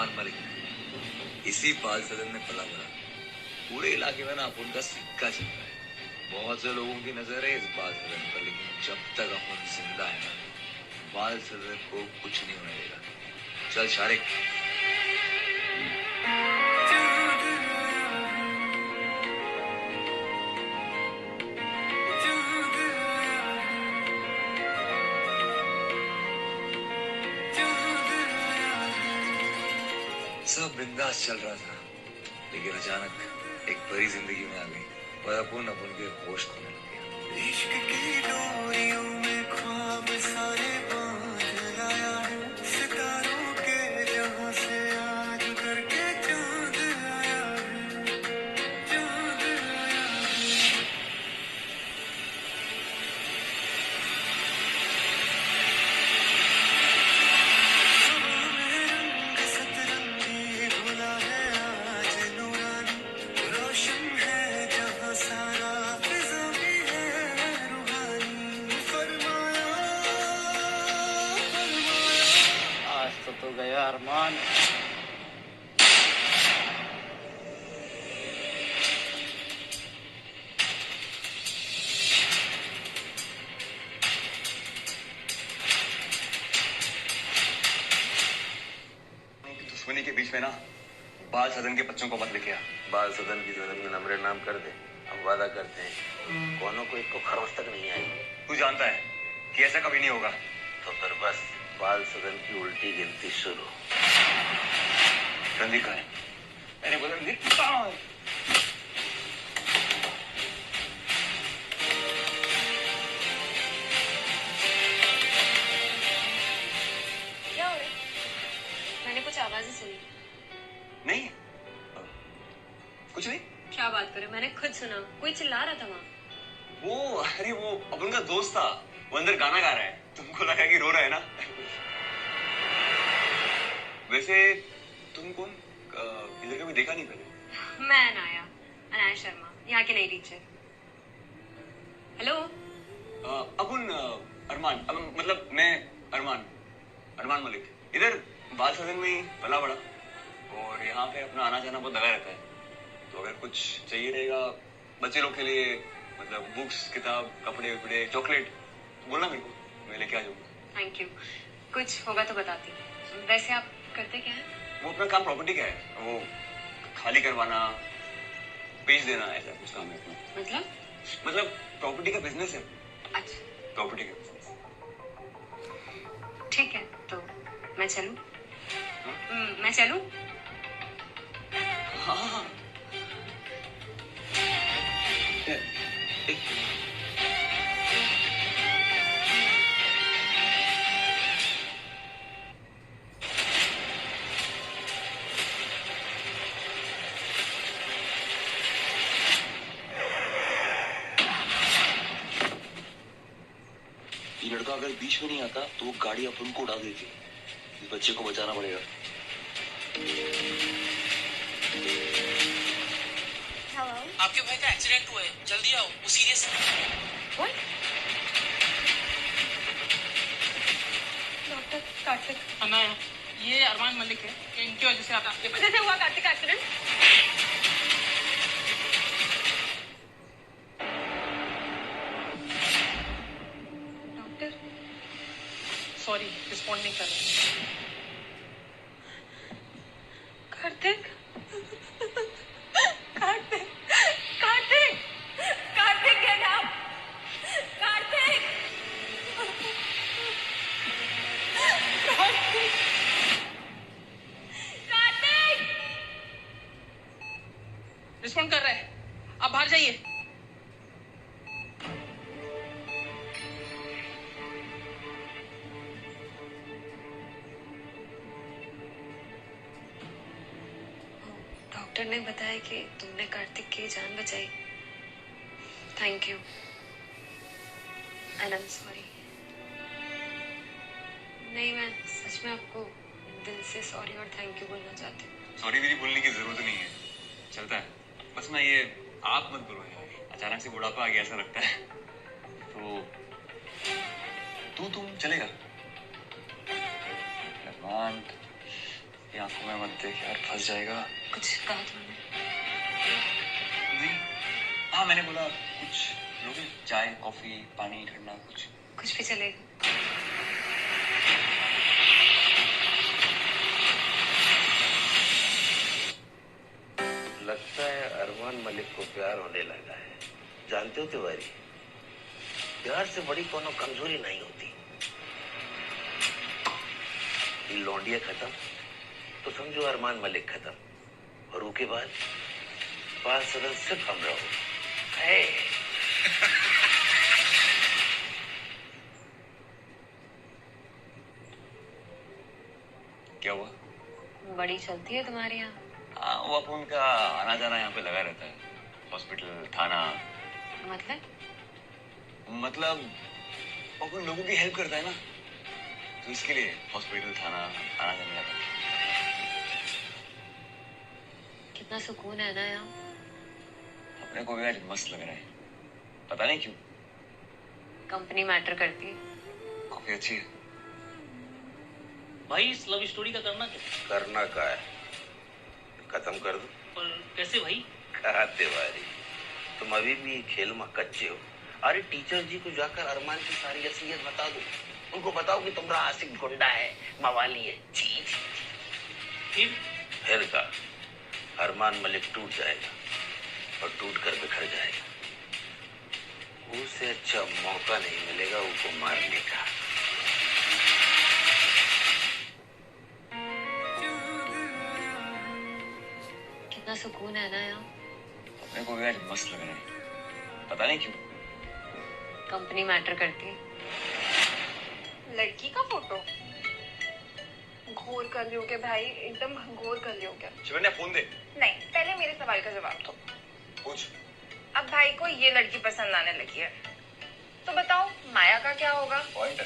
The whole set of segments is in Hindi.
अरमान मलिक, इसी बाल सदन में पला बड़ा। पूरे इलाके में ना अपुन का सिक्का चल रहा है। बहुत से लोगों की नजर है इस बाल सदन पर, लेकिन जब तक अपुन जिंदा है ना, बाल सदन को कुछ नहीं होने देगा। चल शारिक। सब बिंदास चल रहा था, लेकिन अचानक एक परी जिंदगी में आ गई और अपन के होश खोने लग गया। इश्क की डोरियों में ख्वाब सारे बांध लाया है, सितारों के जहां से आज करके चांद आया है, चांद आया है। तो गया अरमान। दुश्मनी के बीच में ना बाल सदन के बच्चों को मत लेके आ। बाल सदन की जगह में नम्र नाम कर दे। हम वादा करते हैं कोनो को एक को खरोच तक नहीं आएगी। तू जानता है कि ऐसा कभी नहीं होगा। तो फिर बस बाल सदन की उल्टी गिनती शुरू। रणदीप कहाँ है? मैंने बोला रणदीप कहाँ है? क्या हो रहा है? मैंने कुछ आवाजें सुनी। नहीं, कुछ नहीं। क्या बात कर रहे हो? मैंने खुद सुना, कोई चिल्ला रहा था वहाँ। वो अपन का दोस्त था, वो अंदर गाना गा रहा है। तुमको लगा कि रो रहा है ना? वैसे तुम कौन? इधर कभी देखा नहीं पहले। मैं अनाया शर्मा, यहाँ की नई टीचर। हेलो। अपुन अरमान, मतलब मैं अरमान मलिक। इधर बाल सदन में ही पला बड़ा और यहाँ पे अपना आना जाना बहुत लगा रहता है। तो अगर कुछ चाहिए रहेगा बच्चे लोग के लिए, मतलब बुक्स, किताब, कपड़े वपड़े, चॉकलेट, तो बोलना मेरे को, मैं लेके आ जाऊंगा। Thank you. कुछ होगा तो बताती। वैसे आप करते क्या है? वो अपना काम प्रॉपर्टी का है, वो खाली करवाना, बेच देना, ऐसा कुछ काम है अपना। मतलब प्रॉपर्टी का बिजनेस है। अच्छा, प्रॉपर्टी का बिजनेस। ठीक है, तो मैं चलूं? मैं चलूं? हाँ। ये लड़का अगर बीच में नहीं आता तो वो गाड़ी अपन को उड़ा देती। इस बच्चे को बचाना पड़ेगा। आपके भाई का एक्सीडेंट हुआ है, जल्दी आओ, वो सीरियस है। डॉक्टर कार्तिक। अनाया, ये अरमान मलिक है, इनकी वजह से आपके वजह से हुआ कार्तिक का एक्सीडेंट। डॉक्टर सॉरी, रिस्पॉन्ड नहीं कर रहे। कार्तिक, कार्तिक, कार्तिक, कार्तिक क्या नाम? कार्तिक, कार्तिक, कार्तिक। रिस्पॉन्ड कर रहे हैं, आप बाहर जाइए। डॉक्टर ने बताया कि तुमने कार्तिक की जान बचाई। Thank you and I am sorry. नहीं, मैं सच में आपको दिल से सॉरी और थैंक यू बोलना चाहती हूँ। सॉरी मेरी बोलने की जरूरत नहीं है, चलता है। बस ना ये आप मत बोलो यार, अचानक से बुढ़ापा आ गया ऐसा लगता है। तो तुम चलेगा? अरमान, ये आंखों में मत देख यार, फंस जाएगा। कुछ कहा तुमने? नहीं, हाँ मैंने बोला कुछ लोगे, चाय कॉफी पानी ठंडा कुछ। कुछ भी चलेगा। लगता है अरमान मलिक को प्यार होने लगा है। जानते हो तिवारी, प्यार से बड़ी कोनो कमजोरी नहीं होती। ये लौंडिया खत्म तो समझो अरमान मलिक खत्म, और उसके बाद 5 साल सिर्फ हम रहो। है क्या हुआ? बड़ी चलती है तुम्हारे यहाँ। हाँ, वो अपन का आना जाना यहाँ पे लगा रहता है, हॉस्पिटल थाना। मतलब अपन लोगों की हेल्प करता है ना, तो इसके लिए हॉस्पिटल थाना आना जाना लगा। कितना सुकून है ना यहाँ। अपने को भी आज मस्त लग रहा है, पता नहीं क्यों। कंपनी मैटर करती है। कॉफी अच्छी है। भाई इस लव स्टोरी का करना क्या? करना का है, खत्म कर दो। पर कैसे भाई? कहा तिवारी, तुम अभी भी खेल में कच्चे हो। अरे टीचर जी को जाकर अरमान की सारी असलियत बता दो। उनको बताओ कि तुम्हारा आशिक गुंडा है, मवाली है। फिर का अरमान मलिक टूट जाएगा, और टूट कर बिखर जाएगा। उसे अच्छा मौका नहीं मिलेगा उसको मारने का। कितना सुकून है ना यहाँ। अपने को भी आज मस्त लग रहा है, पता नहीं क्यों। कंपनी मैटर करती है। लड़की का फोटो घोर कर लियोगे भाई, एकदम घोर कर लियोगे। शिवन्या फोन दे। नहीं, पहले मेरे सवाल का जवाब दो। पूछ। अब भाई को ये लड़की पसंद आने लगी है, तो बताओ माया का क्या होगा? पॉइंट,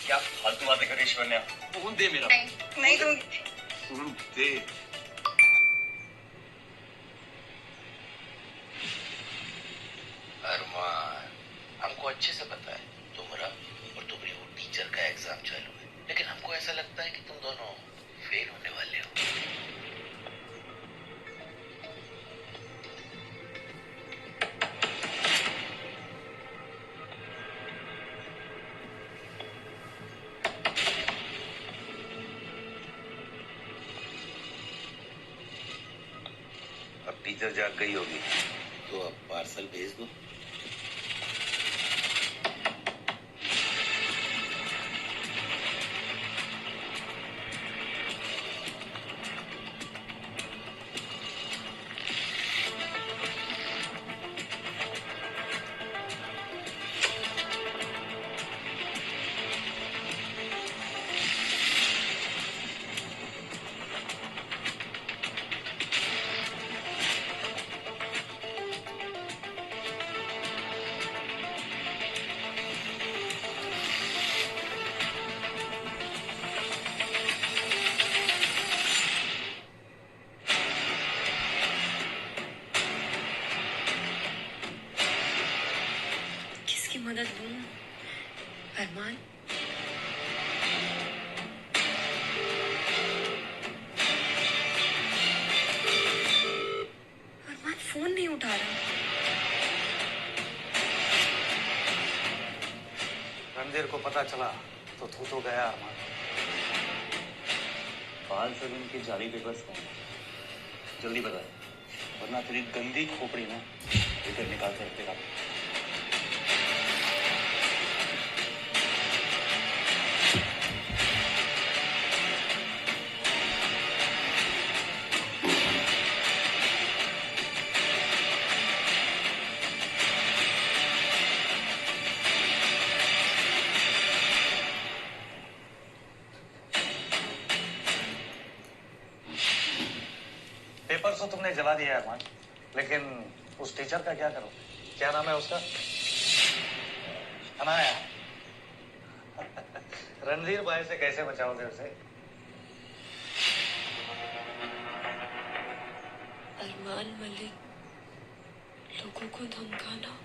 क्या फालतू बातें कर रही शिवन्या? फोन दे मेरा। नहीं, नहीं दूंगी। फोन दे। अरमान, हमको अच्छे से पता है तुम्हारा और तुम्हारी वो टीचर का एग्जाम चालू है, लेकिन हमको ऐसा लगता है कि तुम दोनों फेल होने वाले हो। अब टीचर जाग गई होगी, तो अब पार्सल भेज दो। किसकी मदद लूं? अरमान। अरमान फोन नहीं उठा रहा। रणधीर को पता चला तो तू तो गया अरमान। 5 सेकंड की जाली पेपर्स का जल्दी बता, वरना तेरी गंदी खोपड़ी ना इधर निकाल कर रखेगा। पेपर तो तुमने जला दिया अरमान, लेकिन उस टीचर का क्या करो? क्या नाम है उसका? अनाया। रणधीर भाई से कैसे बचाओगे उसे? अरमान मलिक लोगों को धमकाना।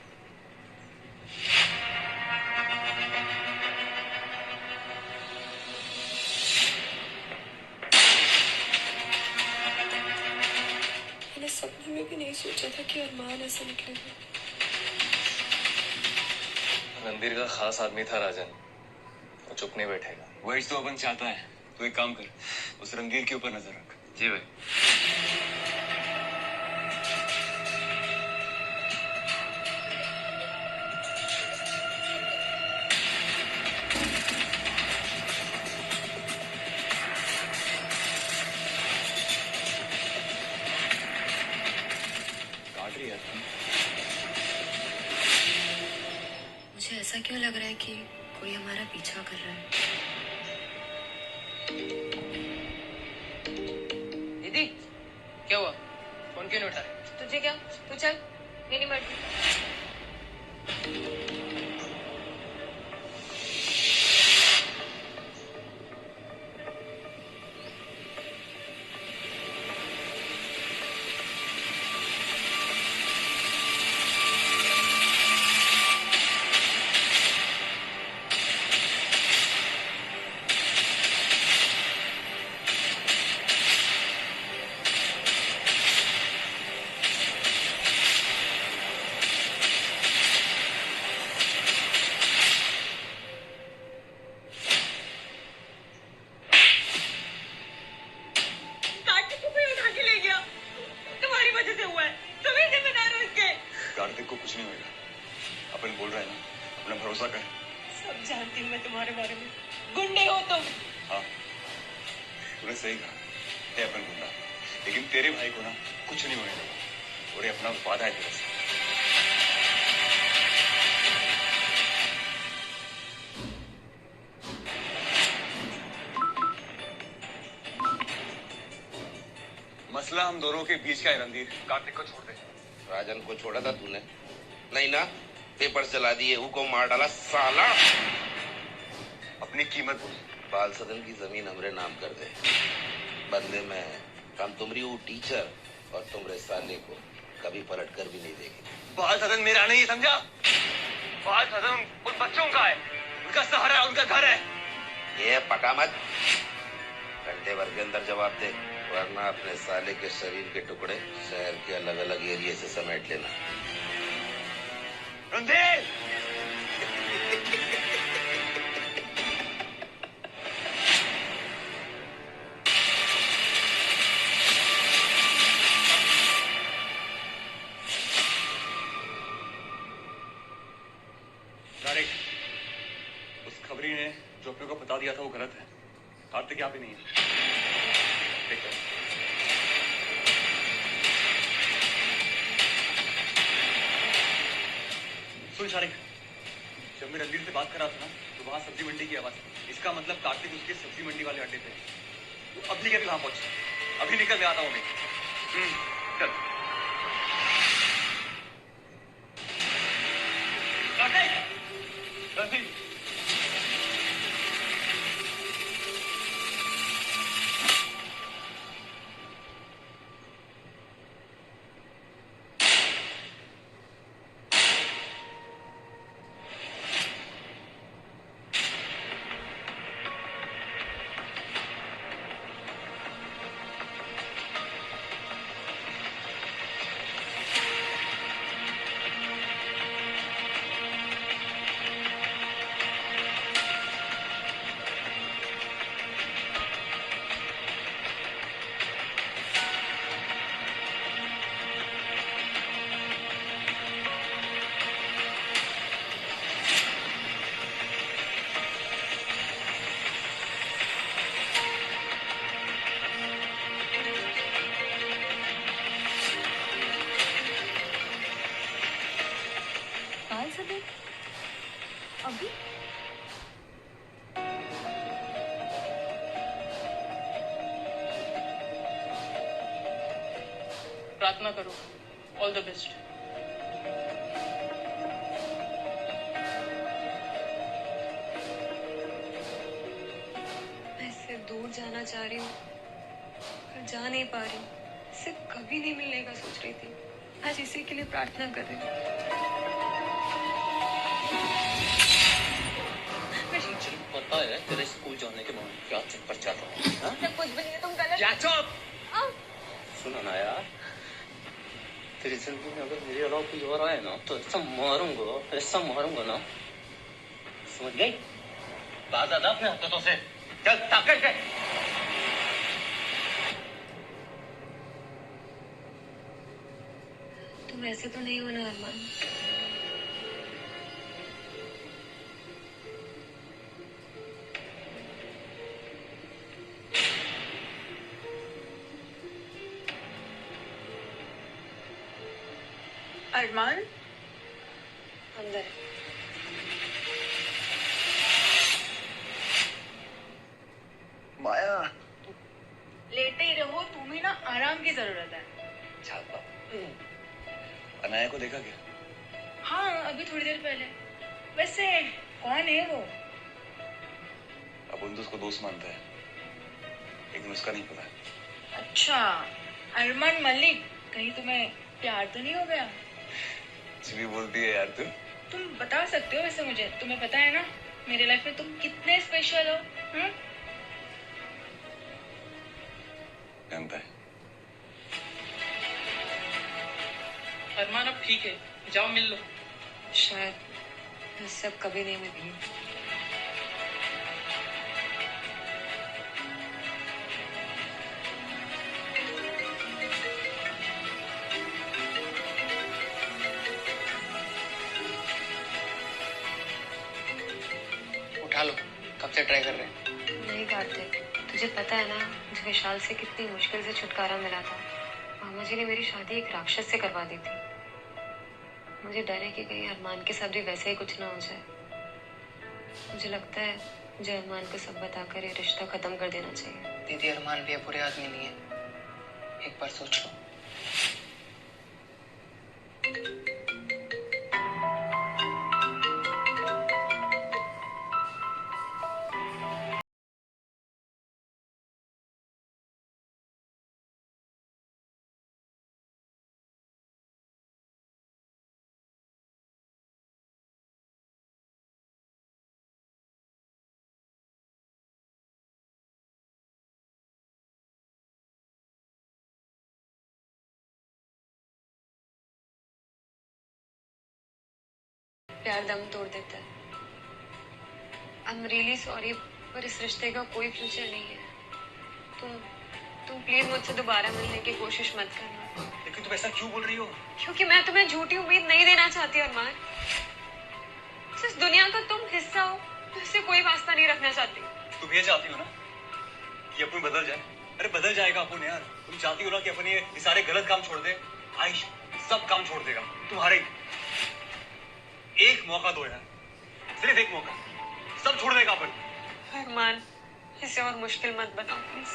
सपने में भी नहीं सोचा था कि अरमान ऐसा निकलेगा। रणधीर का खास आदमी था राजन, वो चुप नहीं बैठेगा। वही तो अपन चाहता है। तो एक काम कर, उस रणधीर के ऊपर नजर रख। जी भाई। काट रही है। मुझे ऐसा क्यों लग रहा है कि कोई हमारा पीछा कर रहा है। दीदी क्या हुआ, फोन क्यों नहीं उठा रहे? तुझे क्या, तू चल, मेरी मर्जी। कार्तिक को कुछ नहीं होगा। अपन बोल रहे हैं ना, अपना भरोसा कर। सब जानती हूँ मैं तुम्हारे बारे में, गुंडे हो तुम। हाँ, तूने सही कहा है, अपन गुंडा, लेकिन तेरे भाई को ना कुछ नहीं होने देगा। और ये अपना वादा है तेरे से। मसला हम दोनों के बीच का है रणधीर। कार्तिक को छोड़ दे। राजन को छोड़ा था तूने? नहीं ना, पेपर चला दिए, को मार डाला साला। अपनी कीमत बोल। बाल सदन की जमीन हमरे नाम कर दे, बदले में हम तुम्हारी वो टीचर और तुम्हारे साले को कभी पलट कर भी नहीं देगी। बाल सदन मेरा नहीं, समझा? बाल सदन उन बच्चों का है, उनका सहारा है, उनका घर है। ये पका मत, घंटे भर के अंदर जवाब दे, वरना अपने साले के शरीर के टुकड़े शहर के अलग अलग एरिया से समेट लेना। रणधीर! उस खबरी ने जो अपने को बता दिया था वो गलत है। कार्तिक यहाँ पे नहीं है। ठीक है। सुन शारिक, जब मैं रणधीर से बात कर रहा था ना, तो वहां सब्जी मंडी की आवाज। इसका मतलब कार्तिक उसके सब्जी मंडी वाले अड्डे पे। तू अभी के वहां पहुंच, अभी निकल, मैं आता हूँ। चल। कार्तिक! रणधीर! अभी प्रार्थना करो। All the best. मैं इससे दूर जाना चाह रही हूँ पर जा नहीं पा रही हूँ। इससे कभी नहीं मिलने का सोच रही थी, आज इसी के लिए प्रार्थना कर रही हूँ। पता है तेरे स्कूल जाने के बाद क्या चक्कर चल रहा है? कुछ भी नहीं है, तुम गलत। क्या चुप? सुनो ना यार, तेरी जिंदगी में अगर मेरे अलावा कोई और आए ना तो ऐसा मारूंगा ना, समझ गई? बात आता अपने हरकतों से, चल ताकत से। तुम ऐसे तो नहीं हो ना अरमान? अरमान अंदर है। माया लेटे ही रहो, तुम्हें ना आराम की जरूरत है। अनाया को देखा क्या? हाँ, अभी थोड़ी देर पहले। वैसे कौन है वो? अपन तो उसको दोस्त मानता है, लेकिन उसका नहीं पता। अच्छा, अरमान मलिक, कहीं तुम्हें प्यार तो नहीं हो गया? कुछ भी बोलती है यार तू। तुम बता सकते हो वैसे मुझे, तुम्हें पता है ना मेरे लाइफ में तुम कितने स्पेशल हो। जानता है। अरमान अब ठीक है, जाओ मिल लो। शायद इससे अब कभी नहीं मिलेंगे। उठा लो, कब से ट्राई कर रहे हैं? नहीं कार्तिक, तुझे पता है ना मुझे विशाल से कितनी मुश्किल से छुटकारा मिला था। मामा जी ने मेरी शादी एक राक्षस से करवा दी थी। मुझे डर है कि कहीं अरमान के साथ भी वैसे ही कुछ ना हो जाए। मुझे लगता है मुझे अरमान को सब बताकर ये रिश्ता खत्म कर देना चाहिए। दीदी, अरमान भी बुरे आदमी नहीं है, एक बार सोच लो। प्यार दम तोड़ देता है। आई एम रियली सॉरी, पर इस रिश्ते का कोई फ्यूचर नहीं है। तुम प्लीज मुझसे दोबारा मिलने की कोशिश मत करना। लेकिन तुम ऐसा क्यों बोल रही हो? क्योंकि मैं तुम्हें झूठी उम्मीद नहीं देना चाहती अरमान। जिस दुनिया का तुम हिस्सा हो, उससे कोई वास्ता नहीं रखना चाहती। तुम ये चाहती हो ना कि अपन बदल जाए? अरे बदल जाएगा अपन यार। तुम चाहती हो ना कि अपन ये सारे गलत काम छोड़ दे? आयुष सब काम छोड़ देगा तुम्हारे। एक मौका दो यार, सिर्फ एक मौका, सब छोड़ देगा अपन। अरमान, इसे और मुश्किल मत बनाओ प्लीज।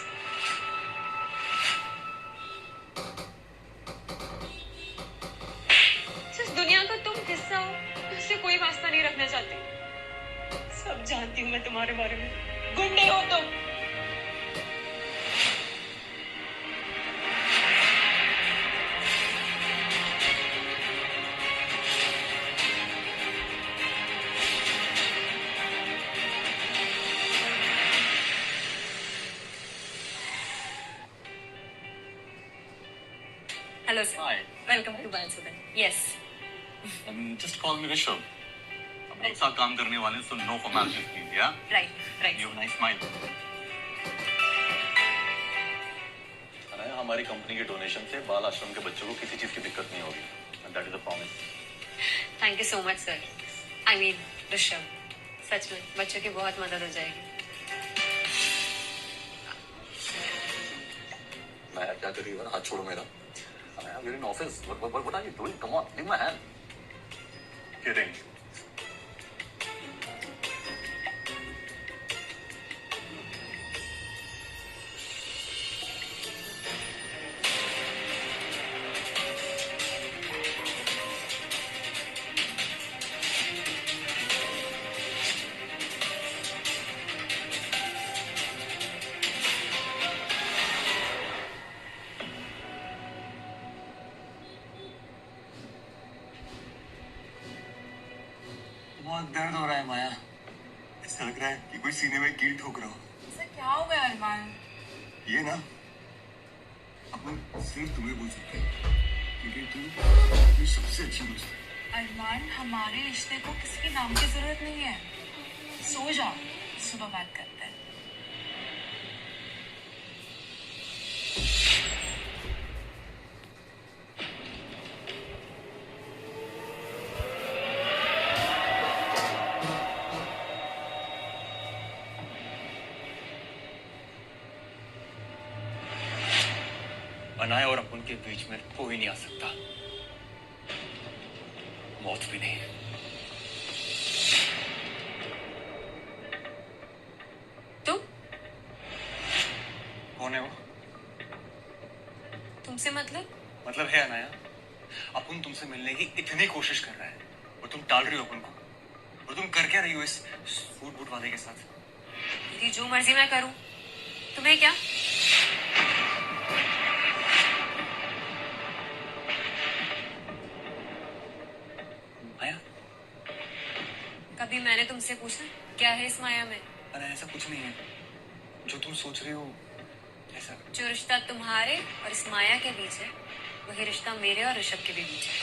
जिस दुनिया का तुम हिस्सा हो, उससे कोई वास्ता नहीं रखना चाहती। सब जानती हूँ मैं तुम्हारे बारे में। गुंडे हो तुम। Hello, sir. Hi. Welcome to Balsudan. Yes. Just call me Rishabh. हम एक साथ काम करने वाले हैं, so no formalities please, yeah? Right, right. You have a nice smile. अनया, हमारी कंपनी के डोनेशन से बाल आश्रम के बच्चों को किसी चीज की दिक्कत नहीं होगी, and that is a promise. Thank you so much, sir. I mean, Rishabh. सच में बच्चों की बहुत मदद हो जाएगी। मैं क्या कर रही हूँ? हाथ छोड़ो मेरा। We're in office. What are you doing? Come on, leave my hand. Kidding. बहुत दर्द हो रहा है माया। ऐसा लग रहा है कि कोई सीने में कील ठोक रहा हो। ऐसा क्या हो गया अरमान? ये ना अपन सिर्फ तुम्हें बोल सकते हैं क्योंकि तू मेरी सबसे अच्छी दोस्त है। अरमान, हमारे रिश्ते को किसी के नाम की जरूरत नहीं है। सो जा, सुबह बात करते हैं। अनाया और अपन के बीच में कोई नहीं आ सकता, मौत भी नहीं। तुम कौन है वो? तुमसे मतलब है अनाया, अपन तुमसे मिलने की इतनी कोशिश कर रहा है और तुम टाल रही हो अपन को। और तुम कर क्या रही हो इस सूट बूट वाले के साथ? मेरी जो मर्जी मैं करूं, तुम्हें क्या? माया? कभी मैंने तुमसे पूछा क्या है इस माया में? अरे ऐसा कुछ नहीं है, जो तुम सोच रही हो ऐसा। जो रिश्ता तुम्हारे और इस माया के बीच है, वही रिश्ता मेरे और ऋषभ के भी बीच है।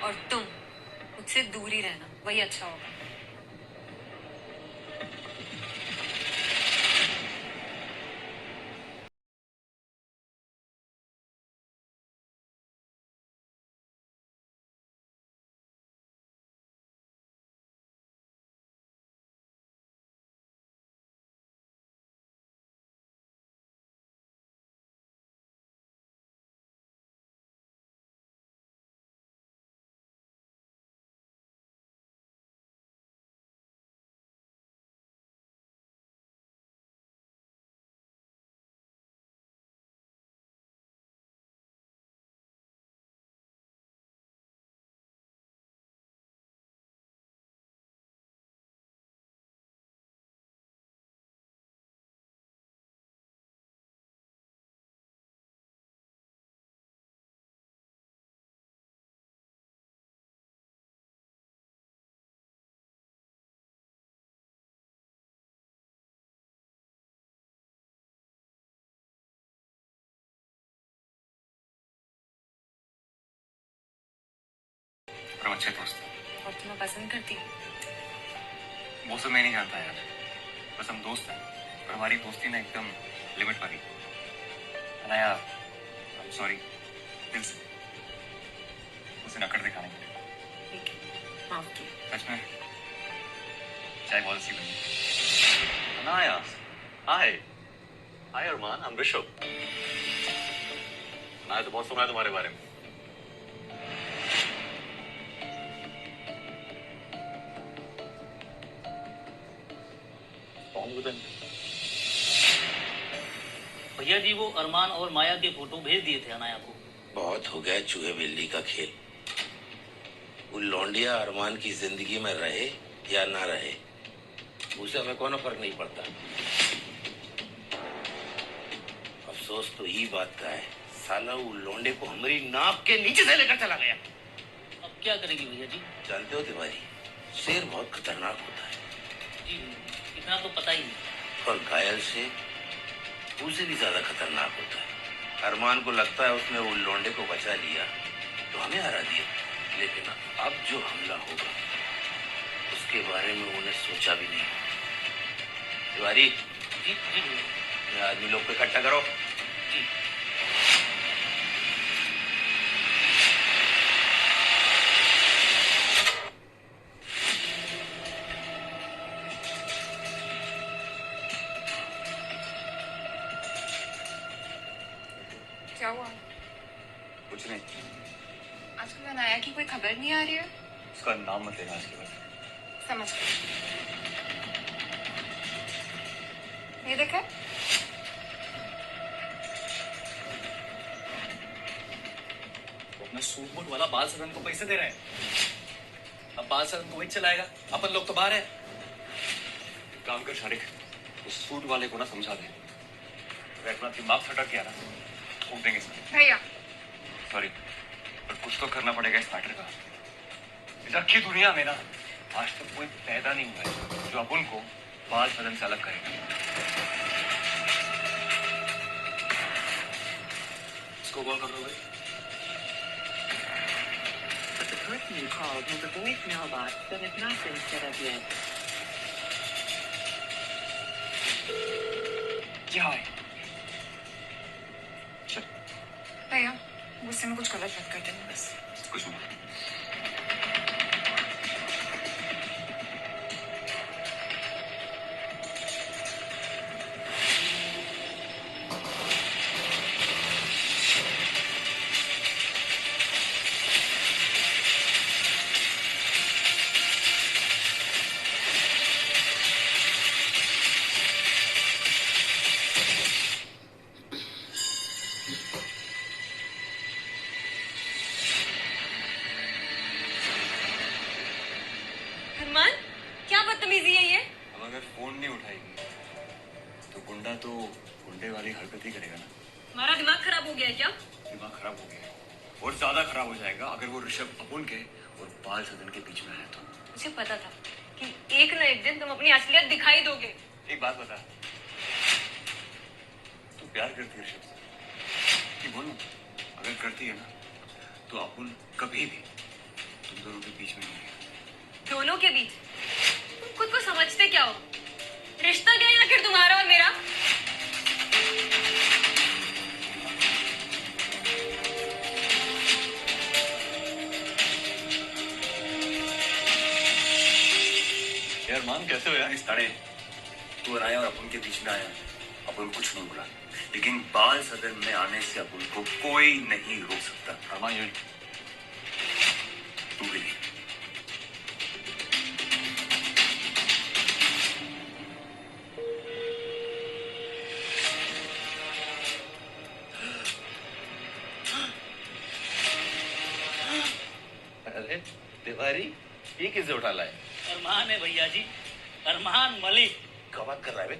और तुम मुझसे दूर ही रहना, वही अच्छा होगा। हम अच्छे दोस्त हैं। और तुम्हें पसंद करती हूँ। वो सब मैं नहीं जानता यार, बस हम दोस्त हैं और हमारी दोस्ती ना एकदम लिमिट वाली। अनाया, आई एम सॉरी, दिल से उसे नकड़ दिखाने के लिए। ठीक है, माफ किया। सच में चाय बहुत सी बनी। अनाया, हाय हाय अरमान, आई एम ऋषभ। अनाया तो बहुत सुना है तुम्हारे बारे में। भैया जी, वो अरमान और माया के फोटो भेज दिए थे अनाया को। बहुत हो गया चूहे बिल्ली का खेल। वो लौंडिया अरमान की जिंदगी में रहे या ना रहे, उसे हमें कोनो फर्क नहीं पड़ता। अफसोस तो यही बात का है, साला वो लौंडे को हमारी नाप के नीचे से लेकर चला गया। अब क्या करेंगे भैया जी? जानते हो तिवारी, शेर बहुत खतरनाक होता है। जी इतना तो पता ही नहीं। और घायल शेर उसे भी ज्यादा खतरनाक होता है। अरमान को लगता है उसने वो लौंडे को बचा लिया तो हमें हरा दिया, लेकिन अब जो हमला होगा उसके बारे में उन्हें सोचा भी नहीं। तिवारी, जी जी भैया। आदमी लोग को इकट्ठा करो। जी क्या हुआ? कुछ नहीं, आजकल अनाया की कोई खबर नहीं आ रही है। उसका नाम मत लेना आज के बाद। समझ गई। ये देखा, वो अपना सूट बूट वाला बाल सदन को पैसे दे रहे हैं। अब बाल सदन को वही चलाएगा, अपन लोग तो बाहर है। काम कर शारिक, उस सूट वाले को ना समझा दे, अगर अपना दिमाग फटक गया ना ठोक देंगे इसमें। भैया सॉरी, पर कुछ तो करना पड़ेगा इस मैटर का। इस अच्छी दुनिया में ना आज तक कोई पैदा नहीं हुआ है जो अपन को बाल सदन से अलग करेगा। इसको कॉल कर दो भाई। person you called has a voicemail box that has not been set up yet. क्या है? भैया गुस्से में कुछ गलत मत कर देना बस। कुछ नहीं। अरमान, क्या बदतमीजी है ये? अब अगर फोन नहीं उठाएगी तो गुंडा तो गुंडे वाली हरकत ही करेगा ना। हमारा दिमाग खराब हो गया है क्या? दिमाग खराब हो गया है और ज्यादा खराब हो जाएगा अगर वो ऋषभ अपुन के और बाल सदन के बीच में है तो। मुझे पता था कि एक न एक दिन तुम अपनी असलियत दिखाई दोगे। एक बात बता, तू प्यार करती है ऋषभ से? कि बोलूं, अगर करती है ना तो अपुन कभी भी तुम दोनों के बीच में नहीं है। दोनों के बीच? तुम खुद को समझते क्या हो? रिश्ता क्या है आखिर तुम्हारा और मेरा? यार मान कैसे हो यार? इस ताड़े तू और आया और अपुन के बीच में आया, अपुन कुछ नहीं बोला, लेकिन बाल सदन में आने से अपुन को कोई नहीं रोक सकता। अरमान ये तू भी नहीं। अरे तिवारी, ये किसे उठा लाए? अरमान है भैया जी, अरमान मलिक। क्या बात कर रहा है बे?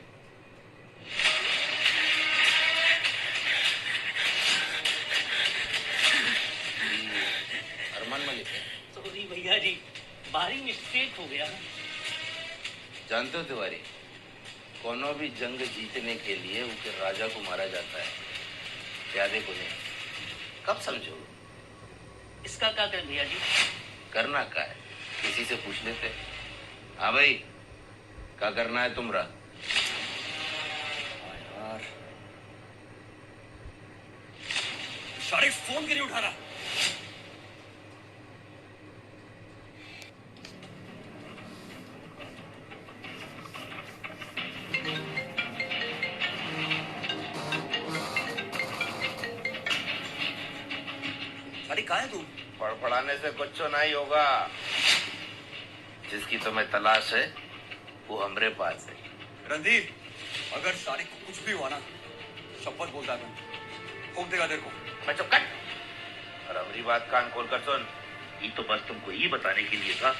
अरमान मलिक है? सॉरी भैया जी, भारी मिस्टेक हो गया। जानते हो तिवारी, कोनो भी जंग जीतने के लिए उसके राजा को मारा जाता है, प्यादे को नहीं। कब समझो? इसका क्या करें भैया जी? करना क्या है, किसी से पूछ लेते। हाँ भाई, क्या करना है तुमरा? यार शारिक फोन क्यों नहीं उठा रहा? शारिक कहाँ है तू? फड़फड़ाने से कुछ नहीं होगा। जिसकी तुम्हें तलाश है वो हमरे पास है। रणधीर, अगर शारिक को कुछ भी हुआ ना, शपथ बोलता है ठोक देगा तेरे को। मैं चुप कर। और हमारी बात कान खोल कर सुन। ये तो बस तुमको ये बताने के लिए था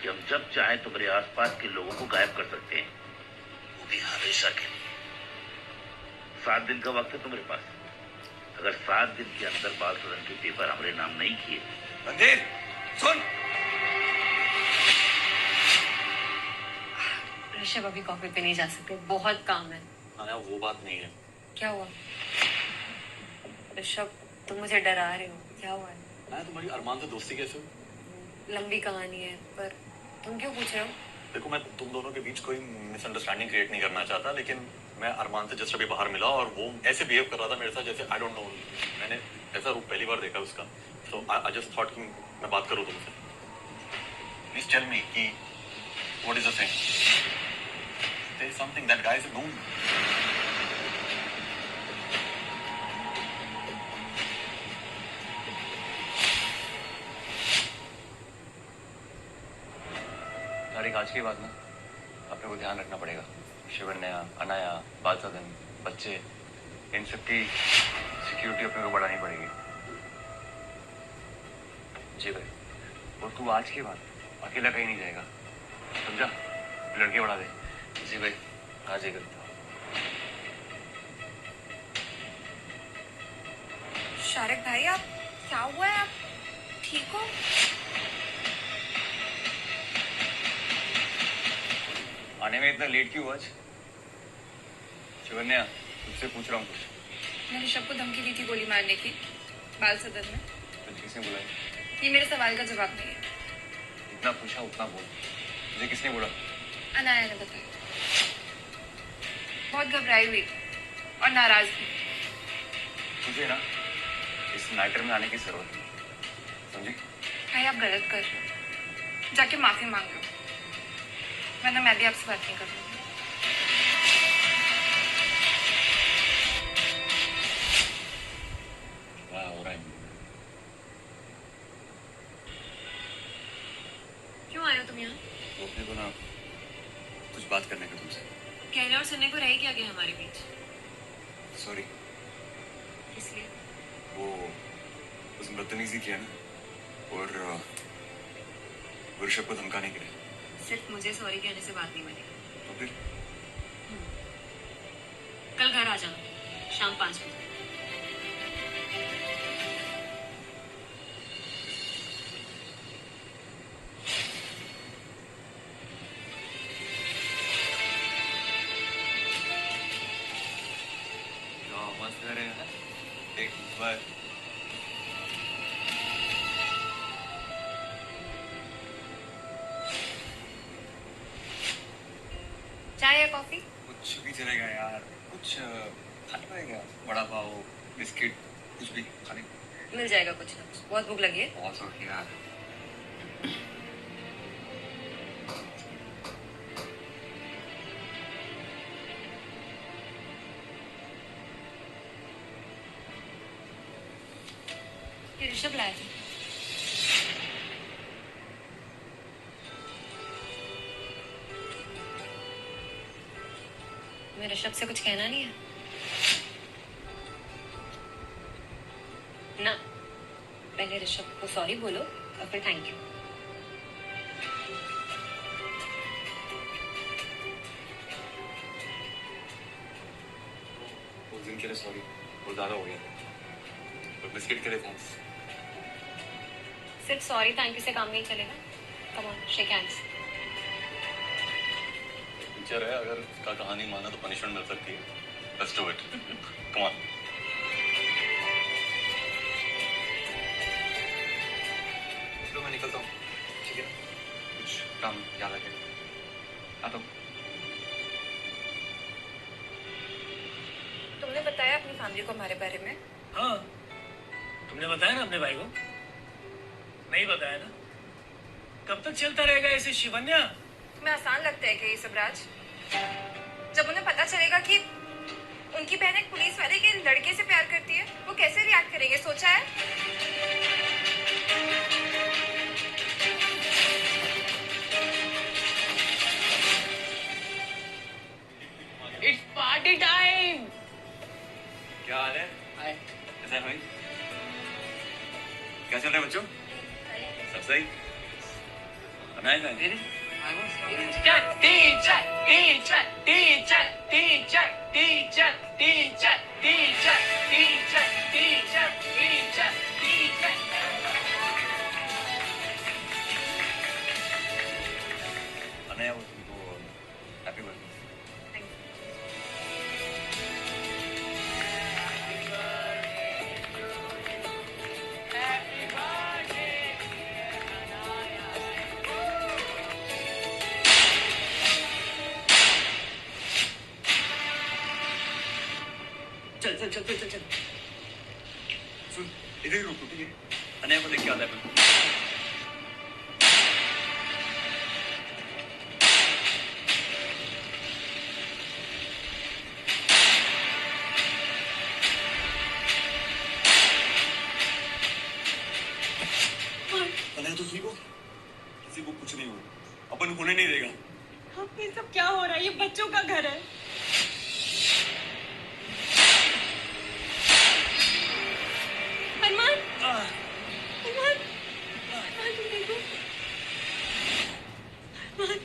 कि हम जब चाहे तुम्हारे आसपास के लोगों को गायब कर सकते हैं, वो भी हमेशा के लिए। 7 दिन का वक्त है तुम्हारे पास। अगर 7 दिन के अंदर बाल सदन के पेपर हमारे नाम नहीं किए। रणधीर सुन, ऋषभ अभी कॉफी पे नहीं जा सकते, बहुत काम है। हाँ वो बात नहीं है। क्या हुआ? ऋषभ, तुम मुझे डरा रहे हो, क्या हुआ है? मैं तुम्हारी अरमान से दोस्ती कैसे हुई? लंबी कहानी है, पर तुम क्यों पूछ रहे हो? देखो, मैं तुम दोनों के बीच कोई मिसअंडरस्टैंडिंग क्रिएट नहीं करना चाहता, लेकिन मैं अरमान से जस्ट अभी बाहर मिला और वो ऐसे बिहेव कर रहा था मेरे साथ जैसे आई डोंट नो, मैंने ऐसा रूप पहली बार देखा उसका। सो आई जस्ट थॉट कि मैं बात करूँ तुमसे। प्लीज टेल मी कि what is the thing? There is something that guy is doing. Shariq, आज के बाद ना अपने को ध्यान रखना पड़ेगा। शिवन्या, अनाया, बाल सदन, बच्चे, इन सबकी सिक्योरिटी अपने को बढ़ानी पड़ेगी। जी भाई, और तू आज के बाद अकेला कहीं नहीं जाएगा, समझा? लड़के बढ़ा दे। जी भाई, आ जाएगा। शारिक भाई, आप क्या हुआ है? आप ठीक हो? आने में इतना लेट क्यों आज? शिवन्या, तुझसे पूछ रहा हूँ कुछ। मैंने ऋषभ को धमकी दी थी गोली मारने की, बाल सदन में। तो किसने बुलाई? ये मेरे सवाल का जवाब नहीं है। इतना पूछा उतना बोल। मुझे किसने बोला? अनाया ने बताया। बहुत घबराई हुई और नाराज भी। तुझे ना इस मैटर में आने की जरूरत नहीं, समझी? भाई आप गलत कर रहे हो, जाके माफी मांग लो, वरना मैं भी आपसे बात नहीं करूंगी। क्या हो रहा है? क्यों आए हो तुम यहाँ? वो अपने को ना कुछ बात करने का तुमसे। कहने और सुनने को रह क्या गया हमारे बीच? सॉरी, इसलिए वो उसने बदतमीजी किया ना, और ऋषभ को धमकाने के लिए। सिर्फ मुझे सॉरी कहने से बात नहीं बनी। तो फिर कल घर आ जाना शाम 5 बजे। मस्त करेगा एक बार। चाय या कॉफी? कुछ भी चलेगा यार, कुछ खाने पाएगा? बड़ा पाव, बिस्किट, कुछ भी खाने को। मिल जाएगा कुछ ना कुछ। बहुत भूख लगी है। बहुत हो गया यार। ये ऋषभ लाया था। मैं ऋषभ से कुछ कहना नहीं है ना? पहले ऋषभ को सॉरी बोलो और फिर थैंक यू। उस दिन के लिए सॉरी, वो ज्यादा हो गया। तो बिस्किट के लिए थैंक्स। सिर्फ सॉरी थैंक यू से काम नहीं चलेगा। Come on, shake hands. Teacher है, अगर उसका कहानी माना तो पनिशमेंट मिल सकती है। Let's do it. Come on. तो मैं निकलता हूँ, ठीक है? कुछ काम याद आ गया, आता हूँ। तुमने बताया अपनी फैमिली को हमारे बारे में? हाँ, तुमने बताया ना अपने भाई को? नहीं बताया ना? कब तक चलता रहेगा ऐसे शिवन्या? तुम्हें आसान लगता है क्या ये सब राज? जब उन्हें पता चलेगा कि उनकी बहन एक पुलिस वाले के लड़के से प्यार करती है, वो कैसे रिएक्ट करेंगे, सोचा है? It's party time! क्या हाल है? हाय। कैसा है भाई? क्या चल रहा है बच्चों? सब सही? अनाया कहाँ है? Teacher, teacher, teacher, teacher, teacher, teacher, teacher, teacher, teacher, teacher, teacher, teacher. Anaya वो तुमको हैप्पी बर्थडे। चल चल चल चल चल चल। सुन, इधर ही रुक, ठीक है? अनाया को देख के आता है बिल्कुल। अनाया तो ठीक हो? किसी को कुछ नहीं हो, अपन होने नहीं देगा। अब ये सब क्या हो रहा है? ये बच्चों का घर है। अरमान, अरमान, अरमान, तुम देखो। अरमान,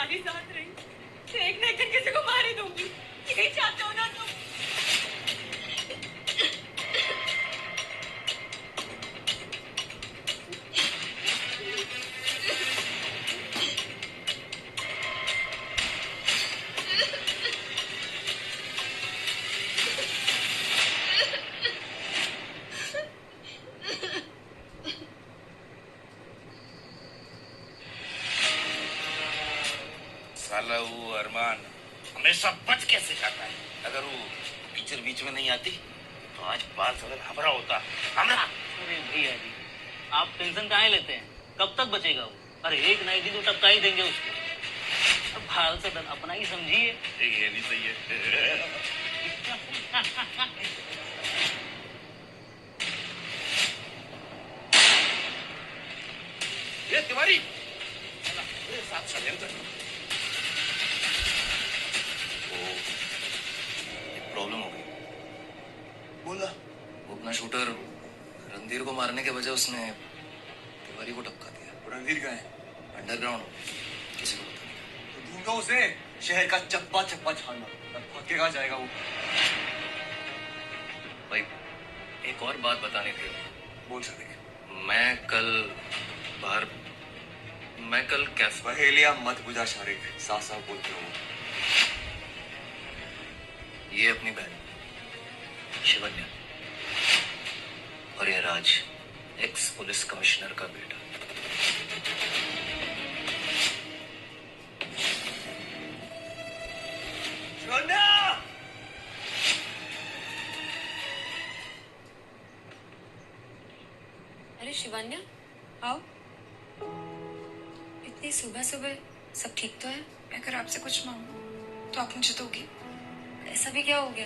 तुम्हारी साथ रही तो एक ना एक दिन किसी को मार ही दूंगी। यही चाहते हो ना तुम? साला वो अरमान हमेशा बच कैसे जाता है? अगर वो टीचर बीच में नहीं आती तो आज बाल सदन हमारा होता। हमारा। अरे भैया जी, आप टेंशन काहे लेते हैं? कब तक बचेगा वो? अरे एक ना एक दिन तो टपका ही देंगे उसको। अब बाल सदन अपना ही समझिए। ये भी सही है। ये तिवारी मेरे साथ षड्यंत्र। प्रॉब्लम हो गई। बोला वो अपना शूटर रणधीर को मारने के बजाय उसने तिवारी को टपका दिया। रणधीर का है अंडरग्राउंड किसी को पता नहीं। तो ढूंढो उसे, शहर का चप्पा चप्पा छानना, तब भागेगा जाएगा वो। भाई एक और बात बतानी थी। बोल सकते मैं कल कैसे पहेलियां मत बुझा शारिक, साफ साफ बोलते हो। ये अपनी बहन शिवन्या और ये राज एक्स पुलिस कमिश्नर का बेटा। शिवन्या! अरे शिवान्या, आओ। इतनी सुबह सुबह सब ठीक तो है? अगर आपसे कुछ मांगूं तो आप मुझे दोगी? ऐसा भी क्या हो गया?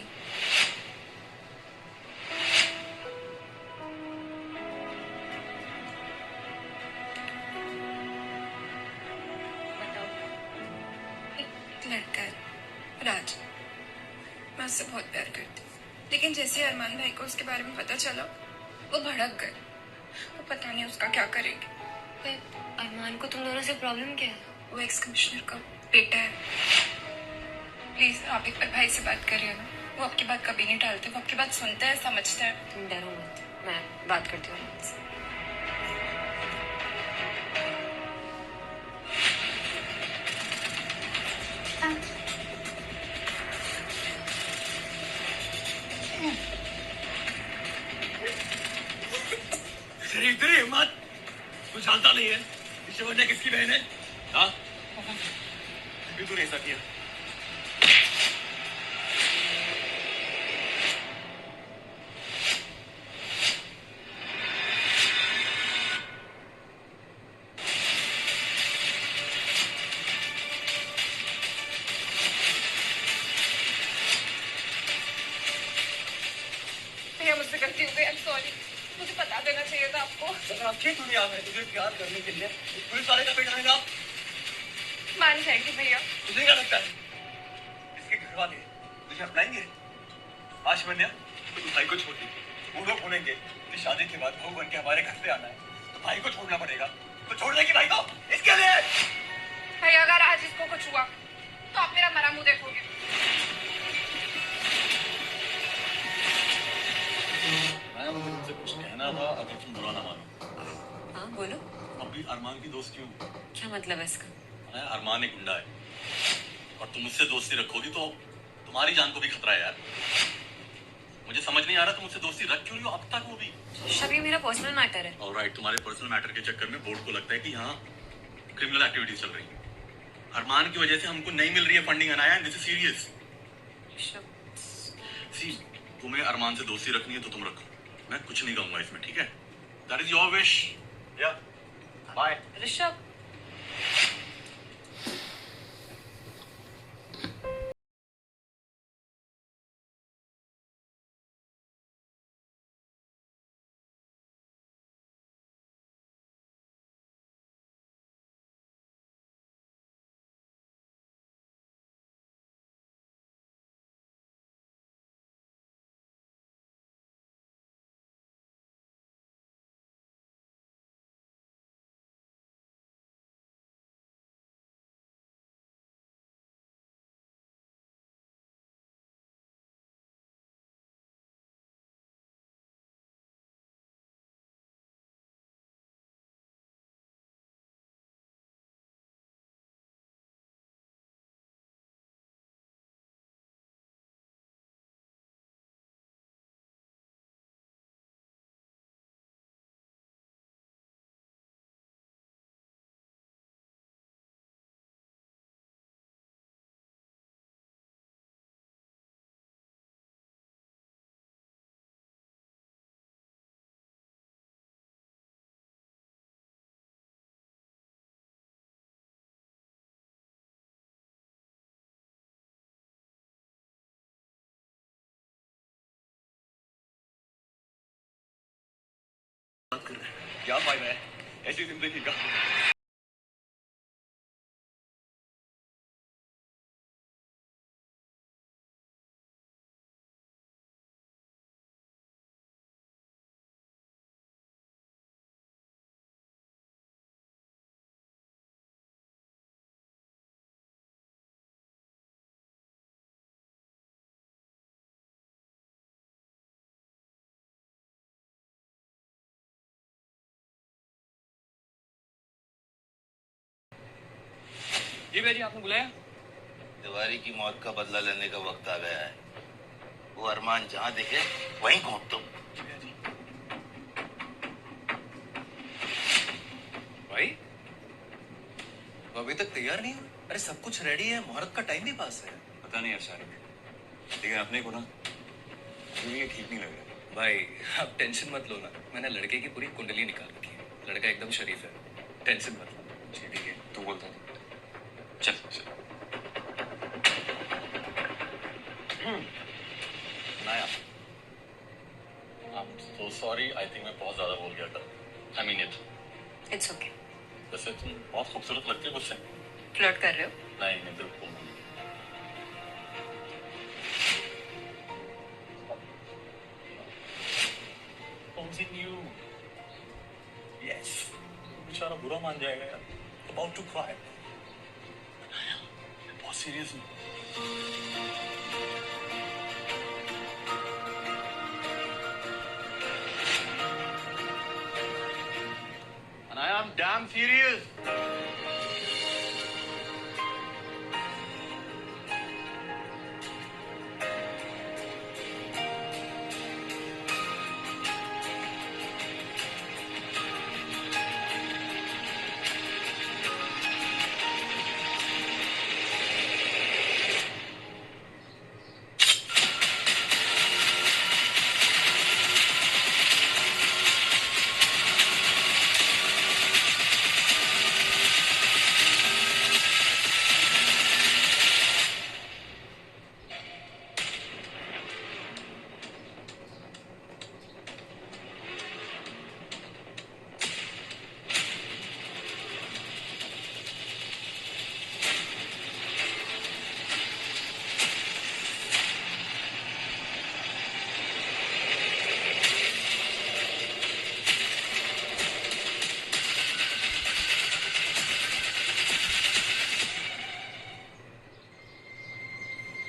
बताओ। एक लड़का है राज, मैं उससे बहुत प्यार करती हूँ, लेकिन जैसे ही अरमान भाई को उसके बारे में पता चला वो भड़क गए। वो पता नहीं उसका क्या करेंगे। अरमान को तुम दोनों से प्रॉब्लम क्या है? वो एक्स कमिश्नर का बेटा है। प्लीज आप एक बार भाई से बात करिए ना, वो आपकी बात कभी नहीं टालते, वो आपकी बात सुनता है, समझता है। तुम डरो मत, मैं बात करती हूँ अरमान से। इतनी हिम्मत, तू जानता नहीं है शिवन्या किसकी बहन है? हाँ, क्यों तूने ऐसा किया? भैया मुझसे गलती हो गई, आई एम सॉरी। मुझे बता देना चाहिए था आपको। आपकी दुनिया में तुझे प्यार करने के लिए पुलिस वाले का बेटा है। मान जाएंगे भैया। तुझे क्या लगता है इसके घर वाले तुझे अपनाएंगे? हाँ शिवन्या, तुम भाई को छोड़ दी, वो लोग बोलेंगे कि शादी के बाद बहू बन के हमारे घर पे आना है, तो भाई को छोड़ना पड़ेगा। तो छोड़ देगी भाई को इसके लिए? भैया अगर आज इसको कुछ हुआ तो आप मेरा मरा मुंह देखोगे। मैम मुझसे कुछ कहना था, अगर तुम बुरा ना मानो। हाँ बोलो। अभी अरमान की दोस्त क्यों? क्या मतलब है इसका? अरमान एक गुंडा है और तुम उससे दोस्ती रखोगी तो तुम्हारी जान को भी खतरा है यार। मुझे समझ नहीं आ रहा तुम उससे दोस्ती रख क्यों रही हो अब तक वो भी। शबी मेरा पर्सनल मैटर है। ऑलराइट, तुम्हारे पर्सनल मैटर के चक्कर में बोर्ड को लगता है कि यहाँ क्रिमिनल एक्टिविटीज चल रही है। अरमान की वजह से हमको नहीं मिल रही है funding Anaya, this is serious. See, तुम्हें अरमान से दोस्ती रखनी है तो तुम रखो, मैं कुछ नहीं कहूंगा इसमें, ठीक है? That is your wish. या बाय ऋषभ। बात कर रहे हैं, क्या फायदा है ऐसी जिंदगी का। जी भैया जी, आपने बुलाया? तिवारी की मौत का बदला लेने का वक्त आ गया है। वो अरमान जहां दिखे वहीं कूद तुम। भाई वो अभी तक तैयार नहीं हुआ? अरे सब कुछ रेडी है, मुहूर्त का टाइम भी पास है। पता नहीं यार शारिक, लेकिन अपने को ना अभी ये ठीक नहीं लग रहा। भाई आप टेंशन मत लो ना, मैंने लड़के की पूरी कुंडली निकाल रखी है। लड़का एकदम शरीफ है, टेंशन मत लो। ठीक है, तू बोलता है चल चल। नाया, I'm so sorry, I think मैं बहुत ज्यादा बोल गया था। I mean it. It's okay. वैसे तुम बहुत खूबसूरत लगती हो मुझसे। फ्लर्ट कर रहे हो? नहीं नहीं बिल्कुल नहीं। Something new. Yes. बेचारा बुरा मान जाएगा यार। About to cry. बहुत सीरियस हूँ। And I am damn serious.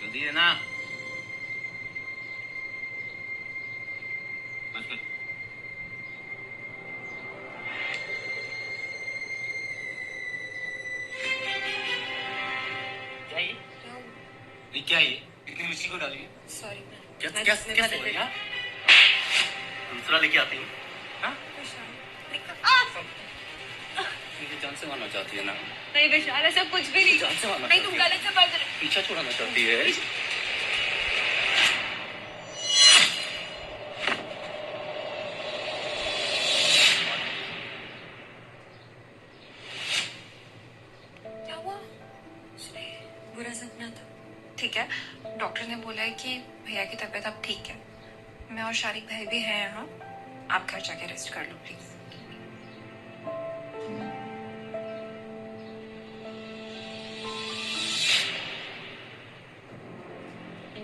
जल्दी है ना? बस बस। क्या ये? ये क्या ये? इतनी मिर्ची को डाली? सॉरी क्या मैं क्या मैं क्या बदल रही हूँ। दूसरा लेके आती हूँ। हाँ? मुझे जान से मारना चाहती है ना? नहीं विशाल, ऐसा कुछ भी नहीं। जान से मारना नहीं, तुम चाहती है। गलत से बात कर रहे हो। पीछा छुड़ाना चाहती है। क्या हुआ? बुरा सपना था। ठीक है, डॉक्टर ने बोला है कि भैया की तबीयत अब ठीक है। मैं और शारिक भाई भी हैं यहाँ। आप घर जाके रेस्ट कर लो प्लीज।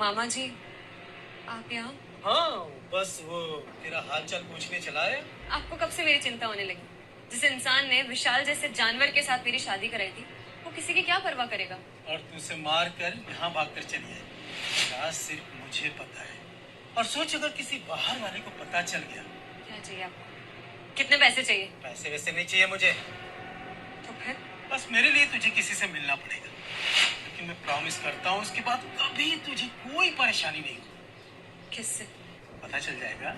मामा जी, आप यहाँ? हाँ, बस वो तेरा हाल चाल पूछने चला है। आपको कब से मेरी चिंता होने लगी? जिस इंसान ने विशाल जैसे जानवर के साथ मेरी शादी कराई थी, वो किसी की क्या परवाह करेगा? और तू उसे मार कर यहाँ भाग कर चली आई। क्या सिर्फ मुझे पता है? और सोच अगर किसी बाहर वाले को पता चल गया। क्या चाहिए आपको? कितने पैसे चाहिए? पैसे वैसे नहीं चाहिए मुझे। तो फिर? बस मेरे लिए तुझे किसी से मिलना पड़ेगा, लेकिन मैं प्रॉमिस करता हूँ उसके बाद कभी तुझे कोई परेशानी नहीं होगी। किससे? पता चल जाएगा।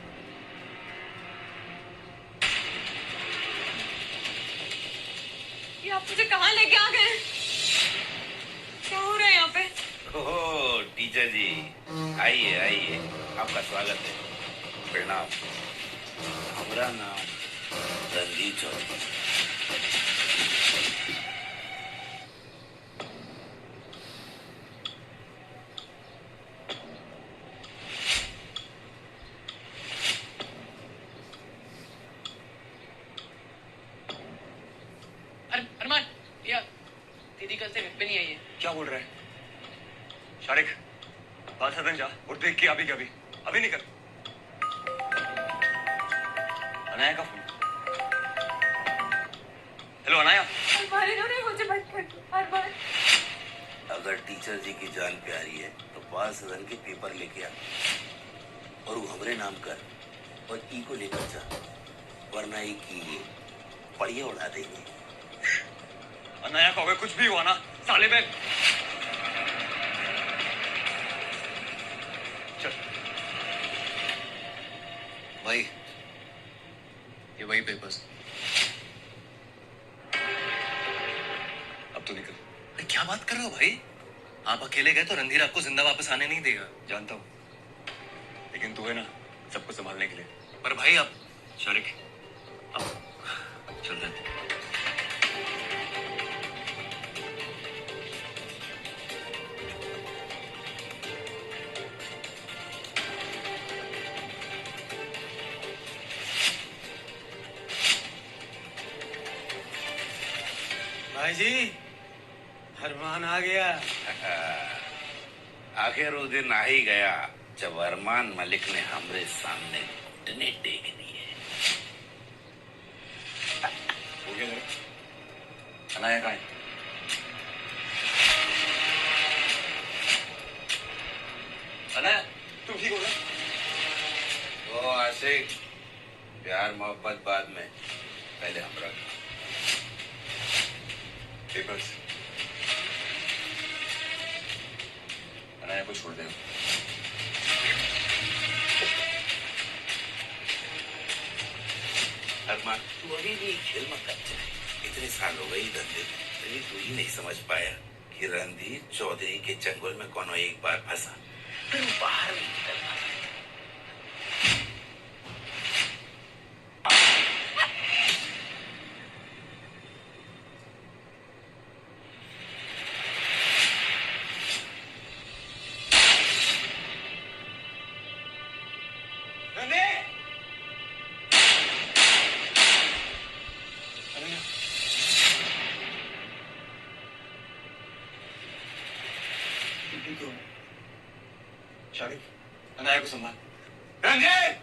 ये आप मुझे कहाँ लेके आ गए? क्या हो रहा है यहाँ पे? ओह टीचर जी, आइए आइए, आपका स्वागत है। प्रणाम। हमारा नाम रणजीत चौधरी। मेडिकल से विपिन ही आई है। क्या बोल रहा है? शारिक, बाल सदन जा और देख के अभी कभी अभी निकल। अनाया का फोन। हेलो अनाया। इन्होंने मुझे बंद कर दिया। अगर टीचर जी की जान प्यारी है तो बाल सदन के पेपर लेके आ और वो हमरे नाम कर और ई को लेकर जा, वरना ई की पड़िया उड़ा देंगे। अनाया को अगर कुछ भी हुआ ना साले में चल भाई, ये वही पेपर्स। अब तो निकल। क्या बात कर रहे हो भाई? आप अकेले गए तो रणधीर आपको जिंदा वापस आने नहीं देगा। जानता हूँ, लेकिन तू है ना सबको संभालने के लिए। पर भाई अब शारिक, अब चल रहे। भाई जी, अरमान आ गया। आखिर उस दिन आ ही गया जब अरमान मलिक ने हमरे सामने घुटने टेक दिए। हो गया तेरा? अनाया कहाँ है? अनाया, तुम ठीक हो गए? ओ आशिक, प्यार मोहब्बत बाद में, पहले हमरा पेपर्स। अनाया को छोड़ दे। अरमान, तू अभी भी खेल मत कर जाए। इतने साल हो गए धंधे में, अभी तू ही नहीं समझ पाया कि रणधीर चौधरी के चंगुल में कोनो एक बार फंसा फिर वो बाहर नहीं निकलना। शारिक, अनाया को संभाल। रणधीर!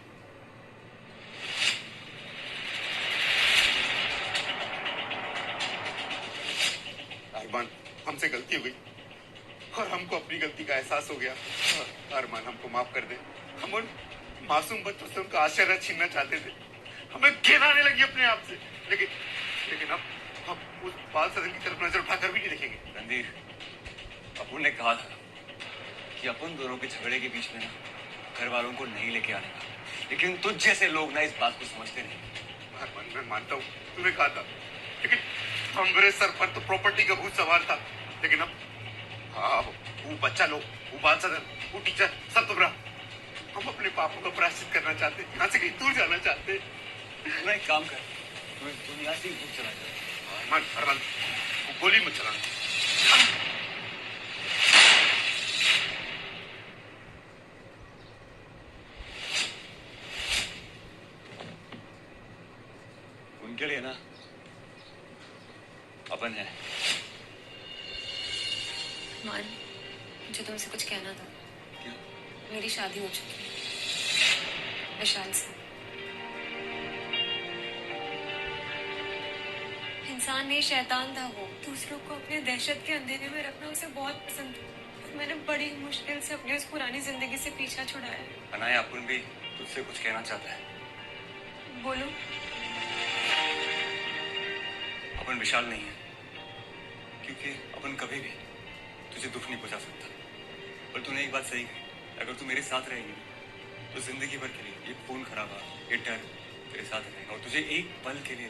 अरमान, हमसे गलती हो गई और हमको अपनी गलती का एहसास हो गया। अरमान, हमको माफ कर दे। हम उन मासूम बच्चों से उनका आश्चर्य छीनना चाहते थे। हमें घिन आने लगी अपने आप से, लेकिन अब हम उस बाल सदन की तरफ नजर उठाकर भी नहीं देखेंगे। रणधीर, अपुन ने कहा था कि अपन दोनों के झगड़े के बीच में ना घर वालों को नहीं लेके आने का, लेकिन तुझ जैसे लोग ना इस बात को समझते नहीं। अरमान, मैं मानता हूँ तूने कहा था, लेकिन हमारे सर पर तो प्रॉपर्टी का भूत सवार था। लेकिन अब हाँ, वो बच्चा लोग, वो बाल सदन, वो टीचर, सब तो बुरा। हम अपने पापों का प्रायश्चित करना चाहते, यहाँ से कहीं दूर जाना चाहते। तू एक काम कर, तू यहाँ से दूर चला जा। अरमान, वो गोली मत चलाना। उनके लिए ना अपन है। मान, मुझे तुमसे कुछ कहना था। क्या? मेरी शादी हो चुकी है विशाल से। इंसान नहीं, शैतान था वो। दूसरों को अपने दहशत के अंधेरे में रखना उसे बहुत पसंद था। मैंने बड़ी मुश्किल से अपनी उस पुरानी जिंदगी से पीछा छुड़ाया। अनाया, अपन भी तुझसे कुछ कहना चाहता है। बोलो। अपन विशाल नहीं है, क्योंकि अपन कभी भी तुझे दुख नहीं पहुंचा सकता। पर तूने एक बात सही कही, अगर तू मेरे साथ रहेगी तो जिंदगी भर के लिए ये खून खराबा, ये डर तेरे साथ रहेगा और तुझे एक पल के लिए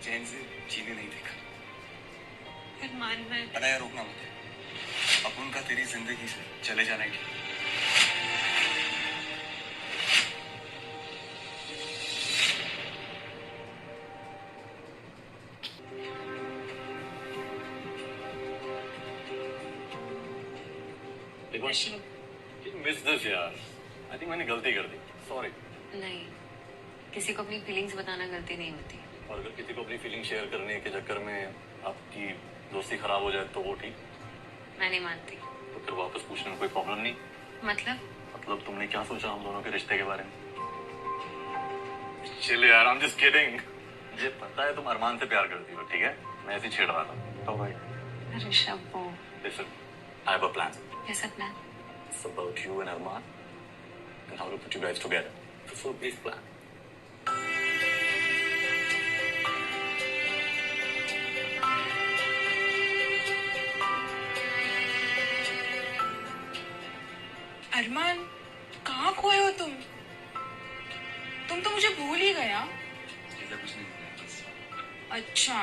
चैन से जीने नहीं देगा। अरमान, मैं अनाया, रोकना मत। अपन का तेरी जिंदगी से चले जाना ही ठीक। मिस दिस यार, आई थिंक मैंने गलती कर दी, सॉरी। नहीं, किसी को अपनी फीलिंग्स बताना गलती नहीं होती। और अगर किसी को अपनी फीलिंग शेयर करने के चक्कर में आपकी दोस्ती खराब हो जाए तो वो ठीक, मैं नहीं मानती। तो फिर वापस पूछने में कोई प्रॉब्लम नहीं। मतलब तुमने क्या सोचा हम दोनों के रिश्ते के बारे में? चिल यार, I'm just kidding। मुझे पता है तुम अरमान से प्यार करती हो, ठीक है? मैं ऐसे ही छेड़ रहा था। तो भाई ऋषभ, वो listen, I have a plan। कैसा plan? It's about you and Arman and how to put you guys together। It's a full brief plan। अरमान, कहाँ खोए हो तुम? तुम तो मुझे भूल ही गया। ऐसा कुछ नहीं है, बस अच्छा,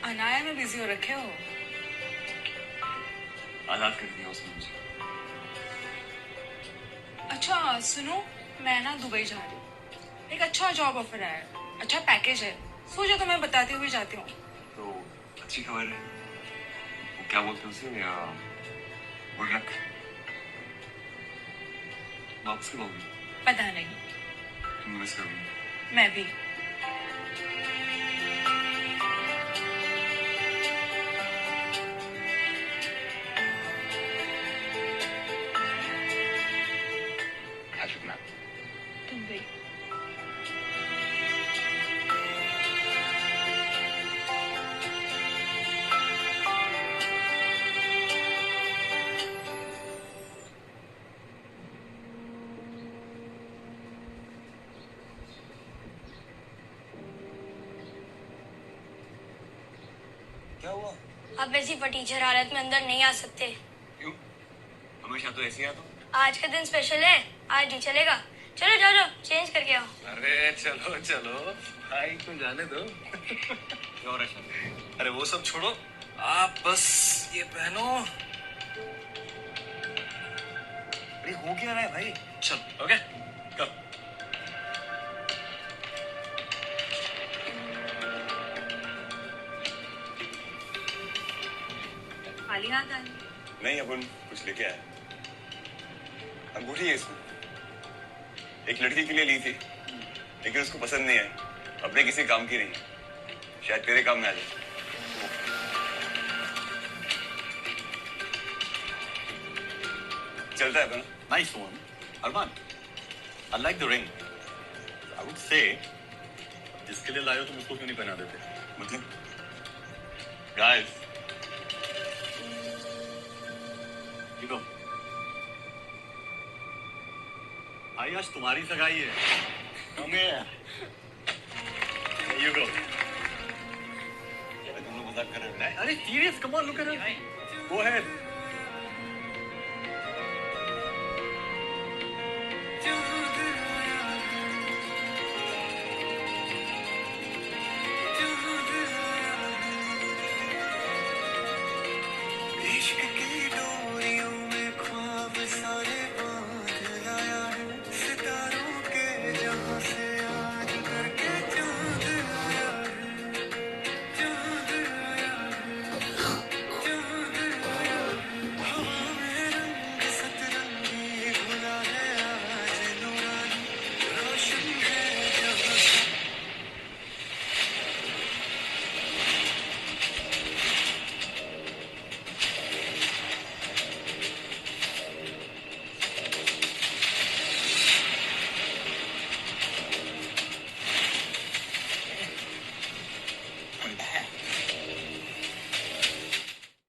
अनाया में बिजी हो रखे हो। आजाद कर दिया उसने मुझे। अच्छा सुनो, मैं ना दुबई जा रही हूँ। एक अच्छा जॉब ऑफर आया है, अच्छा पैकेज है। सोचो तो मैं बताते हुए जाती हूँ। तो अच्छी खबर है। वो क्या बोलते हैं उसे, गुड लक। वापस कब आओगी? पता नहीं। तुम मिस करोगी? मैं भी। तुम भी। क्या हुआ? आप ऐसी फटीचर हालत में अंदर नहीं आ सकते। क्यों? हमेशा तो ऐसे ही आता हूँ। आज का दिन स्पेशल है, आज नहीं चलेगा। चलो जाओ जाओ, चेंज करके आओ। अरे चलो चलो भाई, तुम जाने दो। क्या हो रहा है? अरे वो सब छोड़ो, आप बस ये पहनो। अरे हो क्या रहा है भाई? चल ओके go। खाली हाथ आए? नहीं, अपन कुछ लेके आया। अंगूठी है इसको, एक लड़की के लिए ली थी, लेकिन उसको पसंद नहीं आई। अपने किसी काम की नहीं, शायद तेरे काम में आ जाए। चलता है अपना। Nice one, Arman। I like the ring। I would say, जिसके लिए लाए हो तुम उसको क्यों नहीं पहना देते? मतलब Guys, you go। भाई आज तुम्हारी सगाई है। Come here। You go। तुम लोग मजाक कर रहे हो? अरे serious, come on, look at it। Go ahead।